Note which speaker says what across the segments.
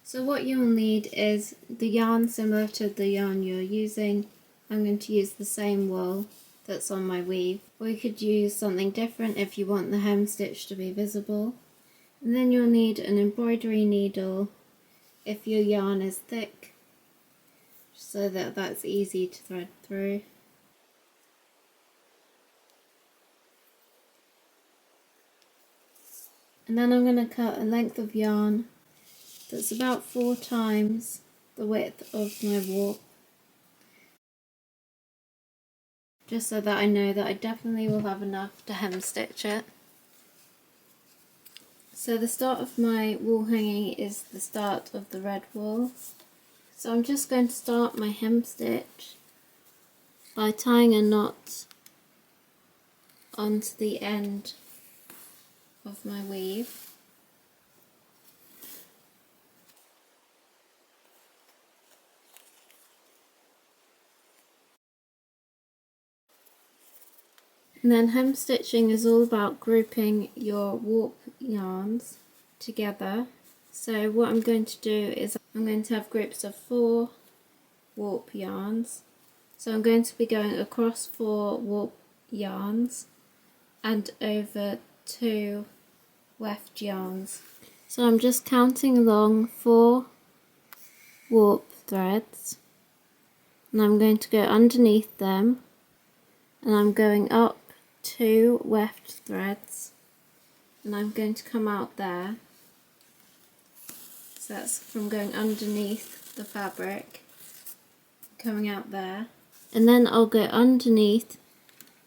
Speaker 1: So what you'll need is the yarn similar to the yarn you're using. I'm going to use the same wool that's on my weave, or you could use something different if you want the hem stitch to be visible. And then you'll need an embroidery needle if your yarn is thick, so that that's easy to thread through. And then I'm going to cut a length of yarn that's about 4 times the width of my warp, just so that I know that I definitely will have enough to hem stitch it. So the start of my wool hanging is the start of the red wool. So I'm just going to start my hem stitch by tying a knot onto the end of my weave. And then hem stitching is all about grouping your warp yarns together. So what I'm going to do is I'm going to have groups of 4 warp yarns. So I'm going to be going across 4 warp yarns and over 2 weft yarns. So I'm just counting along 4 warp threads, and I'm going to go underneath them, and I'm going up 2 weft threads, and I'm going to come out there. So that's from going underneath the fabric, coming out there, and then I'll go underneath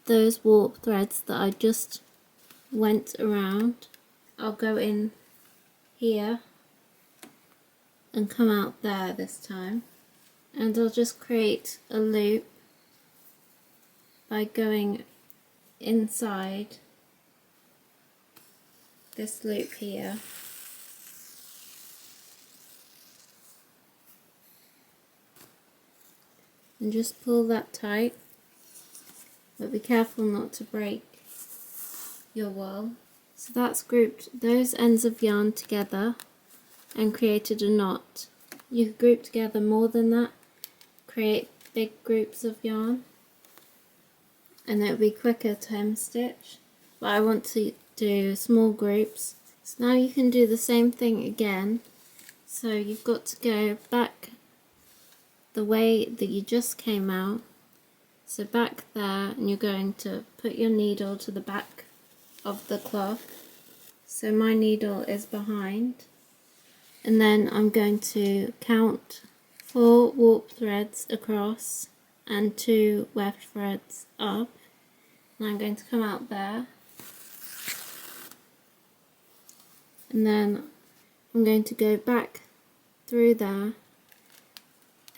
Speaker 1: those warp threads that I just went around. I'll go in here and come out there this time, and I'll just create a loop by going inside this loop here. And just pull that tight, but be careful not to break your wool. So that's grouped those ends of yarn together and created a knot. You could group together more than that, create big groups of yarn, and it will be quicker to hem stitch, but I want to do small groups. So now you can do the same thing again. So you've got to go back the way that you just came out, so back there, and you're going to put your needle to the back of the cloth. So my needle is behind, and then I'm going to count 4 warp threads across and 2 weft threads up, and I'm going to come out there, and then I'm going to go back through there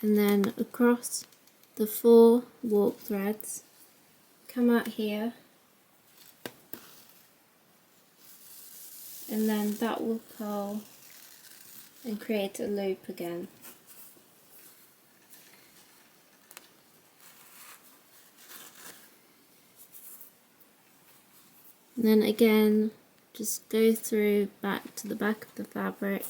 Speaker 1: and then across the 4 warp threads, come out here, and then that will curl and create a loop again. And then again, just go through back to the back of the fabric,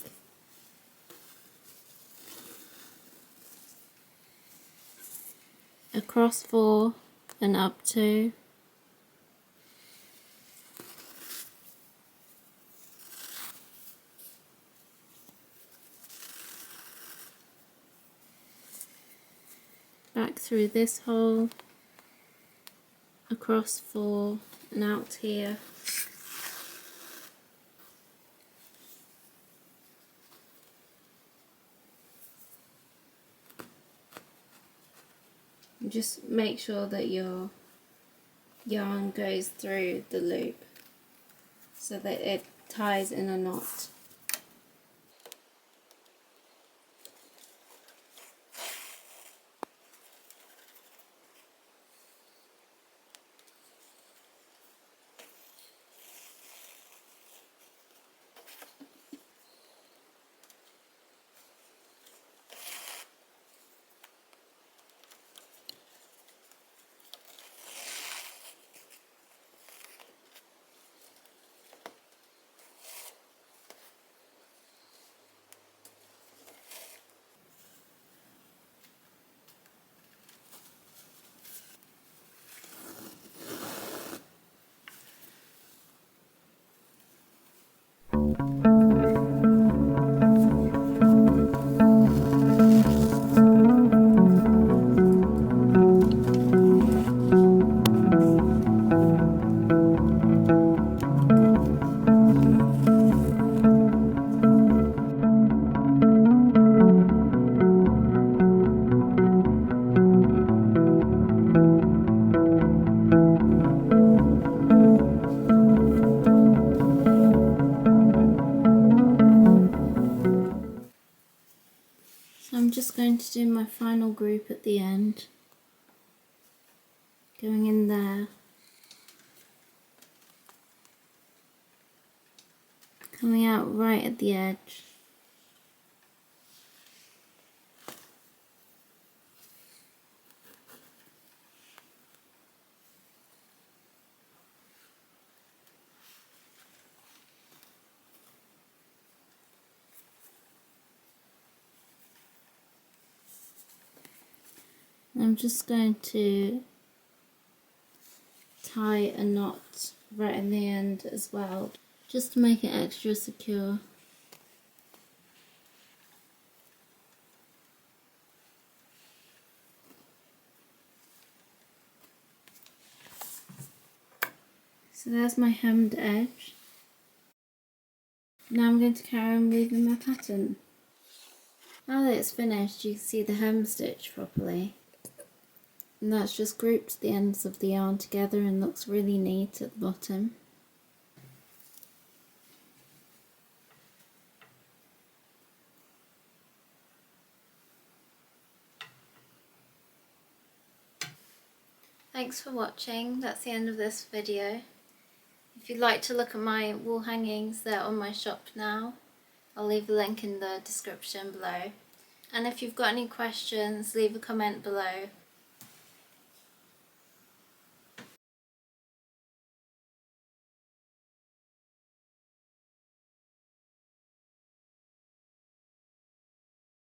Speaker 1: across 4 and up 2, back through this hole, across 4 and out here, and just make sure that your yarn goes through the loop so that it ties in a knot. I'm just going to do my final group at the end, going in there, coming out right at the edge. I'm just going to tie a knot right in the end as well, just to make it extra secure. So there's my hemmed edge. Now I'm going to carry on weaving my pattern. Now that it's finished, you can see the hem stitch properly. And that's just grouped the ends of the yarn together and looks really neat at the bottom. Thanks for watching. That's the end of this video. If you'd like to look at my wall hangings, they're on my shop now. I'll leave a link in the description below. And if you've got any questions, leave a comment below.